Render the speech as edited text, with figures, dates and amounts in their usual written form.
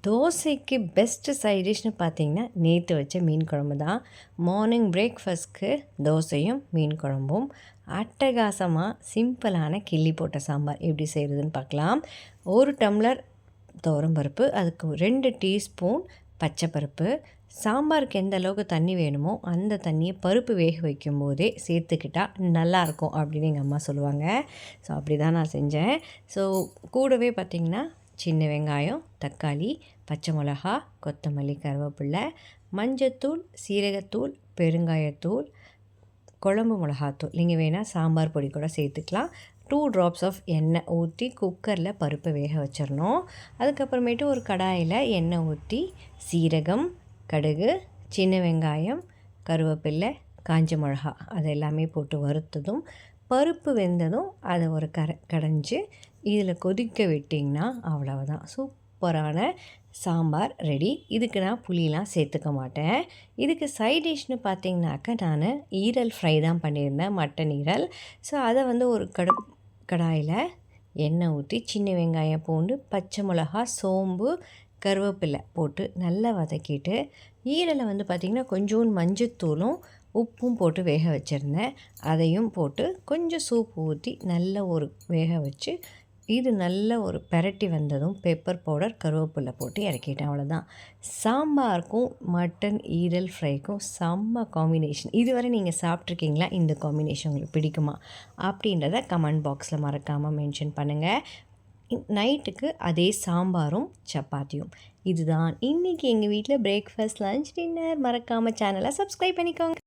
தோசைக்கு best side டிஷ்னு பார்த்தீங்கன்னா, நேற்று வச்ச மீன் குழம்பு தான். மார்னிங் பிரேக்ஃபாஸ்ட்க்கு தோசையும், மீன் குழம்பும். அட்டகாசமாக சிம்பிளான கிள்ளி போட்ட சாம்பார் எப்படி செய்கிறதுன்னு பார்க்கலாம். 1 டம்ளர் துவரம்பருப்பு, அதுக்கு 2 டீஸ்பூன் பச்சைப்பருப்பு. சாம்பாருக்கு எந்த அளவுக்கு தண்ணி வேணுமோ அந்த தண்ணியை பருப்பு வேக வைக்கும் போதே சேர்த்துக்கிட்டால் நல்லாயிருக்கும் அப்படின்னு எங்கள் அம்மா சொல்லுவாங்க. ஸோ அப்படி தான் நான் செஞ்சேன். ஸோ கூடவே பார்த்திங்கன்னா சின்ன வெங்காயம், தக்காளி, பச்சை மிளகா, கொத்தமல்லி, கருவேப்பிலை, மஞ்சத்தூள், சீரகத்தூள், பெருங்காயத்தூள், குழம்பு மிளகாத்தூள். நீங்கள் வேணால் சாம்பார் பொடி கூட சேர்த்துக்கலாம். 2 ட்ராப்ஸ் ஆஃப் எண்ணெய் ஊற்றி குக்கரில் பருப்பை வேக வச்சிடணும். அதுக்கப்புறமேட்டு ஒரு கடாயில் எண்ணெய் ஊற்றி சீரகம், கடுகு, சின்ன வெங்காயம், கருவேப்பிலை, காஞ்ச மிளகா அது எல்லாமே போட்டு வறுத்ததும் பருப்பு வெந்ததும் அதை ஒரு கடைஞ்சி இதில் கொதிக்க விட்டிங்கன்னா அவ்வளவுதான், சூப்பரான சாம்பார் ரெடி. இதுக்கு நான் புளியெலாம் சேர்த்துக்க மாட்டேன். இதுக்கு சைட் டிஷ்னு பார்த்திங்கனாக்கா நான் ஈரல் ஃப்ரை தான் பண்ணியிருந்தேன், மட்டன் ஈரல். ஸோ அதை ஒரு கடாயில் எண்ணெய் ஊற்றி சின்ன வெங்காயம், பூண்டு, பச்சை மிளகா, சோம்பு, கருவேப்பிலை போட்டு நல்லா வதக்கிட்டு ஈரலை பார்த்திங்கன்னா கொஞ்சோண்டு மஞ்சத்தூளும் உப்பும் போட்டு வேக வச்சுருந்தேன். அதையும் போட்டு கொஞ்சம் சூப் ஊற்றி நல்ல ஒரு வேக வச்சு இது நல்ல ஒரு பெரட்டி வந்ததும் பெப்பர் பவுடர், கருவேப்பிலை போட்டு இறக்கிட்டேன். அவ்வளோதான். சாம்பாருக்கும் மட்டன் ஈரல் ஃப்ரைக்கும் செம்ம காம்பினேஷன். இதுவரை நீங்கள் சாப்பிட்ருக்கீங்களா? இந்த காம்பினேஷன் உங்களுக்கு பிடிக்குமா அப்படின்றத கமெண்ட் பாக்ஸில் மறக்காமல் மென்ஷன் பண்ணுங்கள். நைட்டுக்கு அதே சாம்பாரும் சப்பாத்தியும். இதுதான் இன்றைக்கி எங்கள் வீட்டில் பிரேக்ஃபாஸ்ட், லஞ்ச், டின்னர். மறக்காமல் சேனலை சப்ஸ்கிரைப் பண்ணிக்கோங்க.